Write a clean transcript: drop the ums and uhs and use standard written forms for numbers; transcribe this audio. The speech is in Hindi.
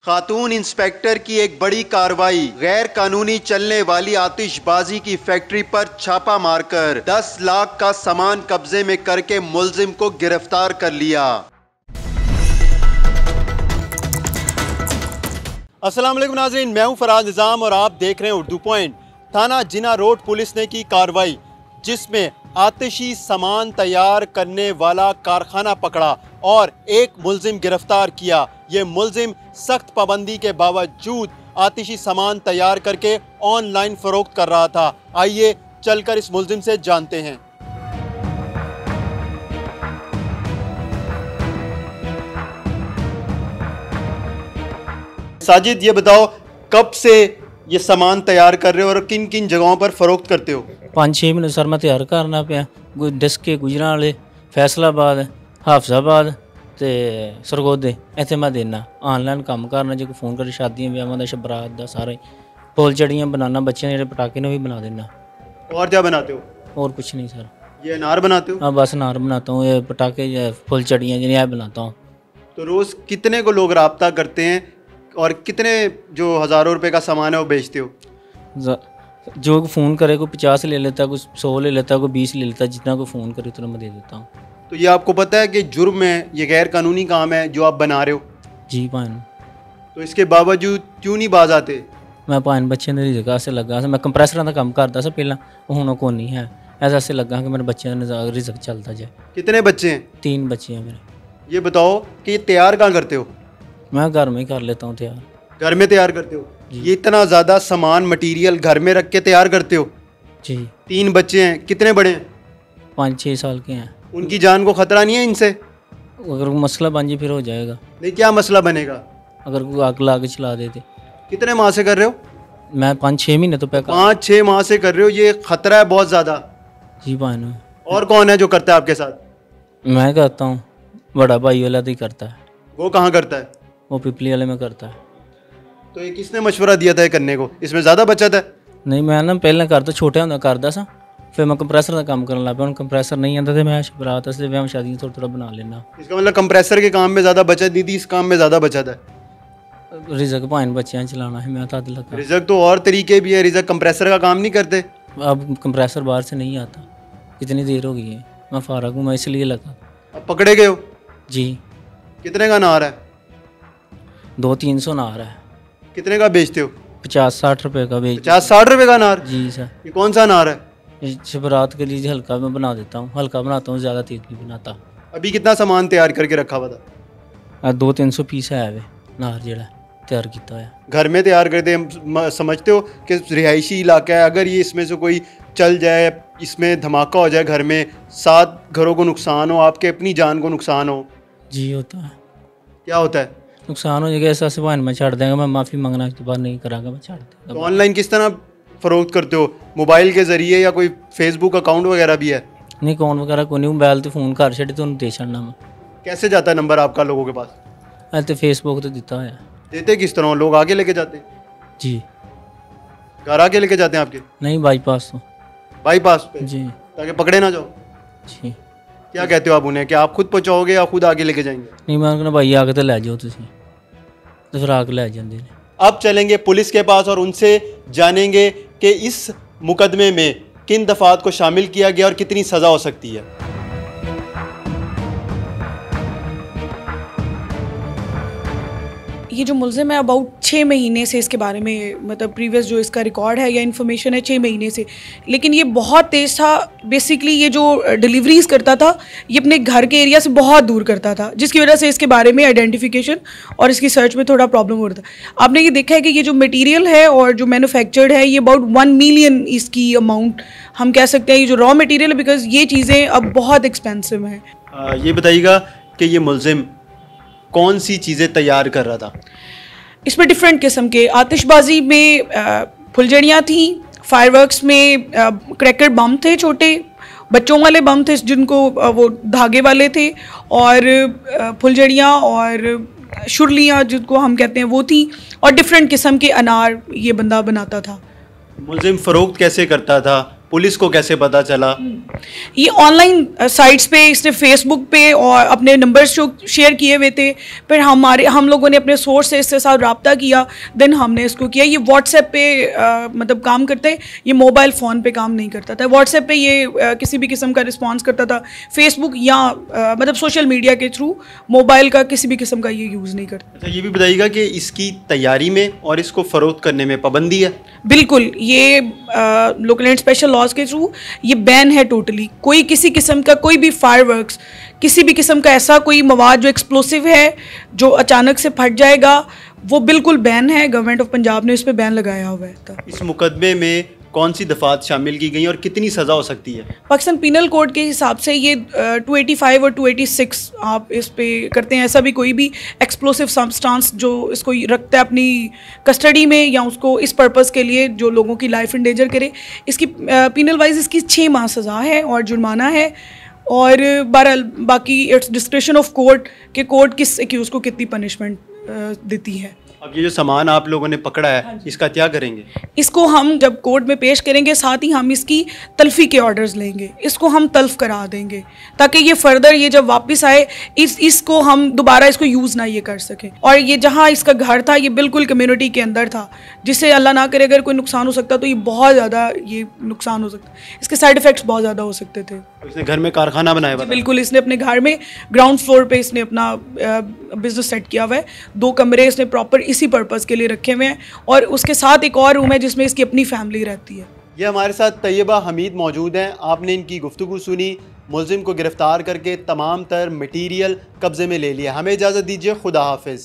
खातून इंस्पेक्टर की एक बड़ी कार्रवाई। गैर कानूनी चलने वाली आतिशबाजी की फैक्ट्री पर छापा मारकर 10 लाख का सामान कब्जे में करके मुलजिम को गिरफ्तार कर लिया। अस्सलाम वालेकुम नाज़रीन, मैं हूं फराज निज़ाम और आप देख रहे हैं उर्दू पॉइंट। थाना जिना रोड पुलिस ने की कार्रवाई, जिसमें आतिशी सामान तैयार करने वाला कारखाना पकड़ा और एक मुलजिम गिरफ्तार किया। ये मुलजिम सख्त पाबंदी के बावजूद आतिशी सामान तैयार करके ऑनलाइन फरोख्त कर रहा था। आइए चलकर इस मुलजिम से जानते हैं। साजिद, ये बताओ कब से ये सामान तैयार कर रहे हो और किन किन जगहों पर फरोख्त करते हो? 5-6 महीने सर मैं तैयार करना पाया। डस्के गुजरांवाले, फैसलाबाद, हाफजाबाद ते सरगोदे इत्थे मैं देना। ऑनलाइन काम करना, जो फोन कर शादियां ब्याहां दा शबरात दा सारे फुलझड़ियां बनाना, बच्चों के पटाखे ने भी बना देना। और क्या बनाते हो? और कुछ नहीं सर। ये अनार बनाते हो? हाँ बस अनार बनाता हूँ, ये पटाखे फुलझड़ियाँ जिन्हें बनाता हूँ। तो रोज़ कितने को लोग राब्ता करते हैं और कितने जो हज़ारों रुपए का सामान है वो बेचते हो? जो फ़ोन करे को 50 ले लेता, कोई 100 ले लेता, कोई 20 ले लेता, जितना को फ़ोन करे उतना मैं दे देता हूँ। तो ये आपको पता है कि जुर्म है, ये गैर कानूनी काम है जो आप बना रहे हो? जी भाई। तो इसके बावजूद क्यों नहीं बाज आते? मैं भाई बच्चों की जगह से लगा, मैं कंप्रेसर का काम करता था पहला, हूँ को नहीं है। ऐसे लगा कि मेरे बच्चों का रिजक चलता जाए। कितने बच्चे हैं? 3 बच्चे हैं मेरे। ये बताओ कि ये तैयार कहाँ करते हो? मैं घर में ही कर लेता हूँ तैयार। घर में तैयार करते हो? ये इतना ज़्यादा सामान मटेरियल घर में रख के तैयार करते हो? जी। 3 बच्चे हैं, कितने बड़े हैं? 5-6 साल के हैं। उनकी जान को ख़तरा नहीं है इनसे? अगर कोई मसला बन जाए फिर हो जाएगा। नहीं, क्या मसला बनेगा? अगर कोई आग ला के चला देते। कितने माह से कर रहे हो? मैं 5-6 महीने तो 5-6 माह से कर रहे हो, ये ख़तरा है बहुत ज़्यादा। जी भाई। और कौन है जो करता है आपके साथ? मैं करता हूँ, बड़ा भाई वाला तो ही करता है। वो कहाँ करता है? वो पिपली वाले में करता है। तो ये किसने मशवरा दिया था ये करने को? इसमें ज़्यादा बचत है? नहीं, मैं ना पहले करता, छोटे होंगे करता सा, फिर मैं कंप्रेसर का काम करने लग पाया। कंप्रेसर नहीं आता तो मैं शबरात से मैं शादी थोड़ा थोड़ा बना लेना। इसका मतलब कंप्रेसर के काम में ज़्यादा बचत नहीं थी, इस काम में ज़्यादा बचत है। रिजक भाई बच्चे चलाना है, मैं तो लगा। रिजक तो और तरीके भी है, रिजक कंप्रेसर का काम नहीं करते। अब कंप्रेसर बाहर से नहीं आता, कितनी देर हो गई है, मैं फारग हूँ, मैं इसलिए लगा। अब पकड़े गए हो? जी। कितने का अनार है? 200-300 अनार है। कितने का बेचते हो? 50-60 रुपये का बेच। 50-60 रुपये का अनार? जी सर। ये कौन सा अनार है? शबरात के लिए हल्का मैं बना देता हूँ, हल्का बनाता हूँ, ज़्यादा तेज नहीं बनाता। अभी कितना सामान तैयार करके रखा हुआ था? 200-300 पीस है वे अनार जड़ा तैयार किया है। घर में तैयार करते समझते हो कि रिहायशी इलाका है, अगर ये इसमें से कोई चल जाए, इसमें धमाका हो जाए, घर में 7 घरों को नुकसान हो, आपके अपनी जान को नुकसान हो? जी होता है। क्या होता है? नुकसान हो जाएगा, ऐसा सिवान मैं छाड़ देंगे, मैं माफ़ी मांगना के बाद नहीं करांगा, मैं छाड़ देंगा। तो ऑनलाइन किस तरह फ़रोख्त करते हो? मोबाइल के ज़रिए या कोई फेसबुक अकाउंट वगैरह भी है? नहीं, अकाउंट वगैरह कोई नहीं, मोबाइल तो फ़ोन कर छे तो दे छड़ना मैं। कैसे जाता है नंबर आपका लोगों के पास? तो फेसबुक तो दिता है। देते किस तरह? लोग आगे लेके जाते हैं? जी। घर आके लेके जाते हैं आपके? नहीं, बाईपास तो। बाईपास पे? जी। ताकि पकड़े ना जाओ? जी। क्या कहते हो आप उन्हें, कि आप खुद पहुँचाओगे या खुद आगे लेके जाएंगे? नहीं, मैं कहना भाई आके तो ले जाओ तुम, तो फिर आके ले जाते हैं। अब चलेंगे पुलिस के पास और उनसे जानेंगे कि इस मुकदमे में किन दफात को शामिल किया गया और कितनी सज़ा हो सकती है। ये जो मुलजिम है अबाउट 6 महीने से इसके बारे में, मतलब प्रीवियस जो इसका रिकॉर्ड है या इन्फॉर्मेशन है 6 महीने से, लेकिन ये बहुत तेज़ था। बेसिकली ये जो डिलीवरीज करता था ये अपने घर के एरिया से बहुत दूर करता था, जिसकी वजह से इसके बारे में आइडेंटिफिकेशन और इसकी सर्च में थोड़ा प्रॉब्लम हो रहा था। आपने ये देखा है कि ये जो मटीरियल है और जो मैन्युफैक्चर्ड है ये अबाउट 1 मिलियन इसकी अमाउंट हम कह सकते हैं, ये जो रॉ मटीरियल है, बिकॉज ये चीज़ें अब बहुत एक्सपेंसिव हैं। ये बताइएगा कि ये मुलजिम कौन सी चीज़ें तैयार कर रहा था? इसमें डिफरेंट किस्म के, आतिशबाजी में फुलझड़ियाँ थी, फायरवर्क्स में क्रैकर बम थे, छोटे बच्चों वाले बम थे जिनको वो धागे वाले थे, और फुलझड़ियाँ और शुरलियाँ जिनको हम कहते हैं वो थी, और डिफरेंट किस्म के अनार ये बंदा बनाता था। मुलजिम फ़रोख्त कैसे करता था? पुलिस को कैसे पता चला? ये ऑनलाइन साइट्स पे इसने फेसबुक पे और अपने नंबर्स जो शेयर किए हुए थे, फिर हम लोगों ने अपने सोर्स से इसके साथ रब्ता किया, देन हमने इसको किया। ये व्हाट्सएप पे मतलब काम करता है, ये मोबाइल फ़ोन पे काम नहीं करता था। व्हाट्सएप पे ये किसी भी किस्म का रिस्पॉन्स करता था, फेसबुक या मतलब सोशल मीडिया के थ्रू, मोबाइल का किसी भी किस्म का ये यूज़ नहीं करता। अच्छा, ये भी बताइएगा कि इसकी तैयारी में और इसको फ़रोख्त करने में पाबंदी है? बिल्कुल, ये लोकल एंड स्पेशल लॉज के थ्रू ये बैन है टोटली। कोई किसी किस्म का कोई भी फायरवर्क्स, किसी भी किस्म का ऐसा कोई मवाद जो एक्सप्लोसिव है, जो अचानक से फट जाएगा, वो बिल्कुल बैन है। गवर्नमेंट ऑफ पंजाब ने इस पर बैन लगाया हुआ है। इस मुकदमे में कौन सी दफ़ात शामिल की गई और कितनी सज़ा हो सकती है? पाकिस्तान पीनल कोड के हिसाब से ये 285 और 286 आप इस पे करते हैं। ऐसा भी कोई भी एक्सप्लोसिव सब्सटेंस जो इसको रखता है अपनी कस्टडी में या उसको इस पर्पज़ के लिए जो लोगों की लाइफ इंडेंजर करे, इसकी पीनल वाइज इसकी 6 माह सज़ा है और जुर्माना है। और बहरहाल बाकी इट्स डिस्क्रिप्शन ऑफ कोर्ट के कोर्ट किस एक्यूज़ को कितनी पनिशमेंट देती है। अब ये जो सामान आप लोगों ने पकड़ा है, इसका क्या करेंगे? इसको हम जब कोर्ट में पेश करेंगे, साथ ही हम इसकी तल्फी के ऑर्डर्स लेंगे, इसको हम तल्फ करा देंगे ताकि ये फर्दर ये जब वापस आए इसको हम दोबारा इसको यूज़ ना ये कर सकें। और ये जहाँ इसका घर था ये बिल्कुल कम्युनिटी के अंदर था, जिससे अल्लाह ना करे अगर कोई नुकसान हो सकता तो ये बहुत ज़्यादा ये नुकसान हो सकता, इसके साइड इफ़ेक्ट्स बहुत ज़्यादा हो सकते थे। इसने घर में कारखाना बनाया हुआ? बिल्कुल, इसने अपने घर में ग्राउंड फ्लोर पे इसने अपना बिजनेस सेट किया हुआ है। 2 कमरे इसने प्रॉपर इसी पर्पज़ के लिए रखे हुए हैं और उसके साथ एक और रूम है जिसमें इसकी अपनी फैमिली रहती है। ये हमारे साथ तैयबा हमीद मौजूद हैं। आपने इनकी गुफ्तगू सुनी। मुलजिम को गिरफ्तार करके तमाम तर मटीरियल कब्ज़े में ले लिया। हमें इजाज़त दीजिए। खुदा हाफिज़।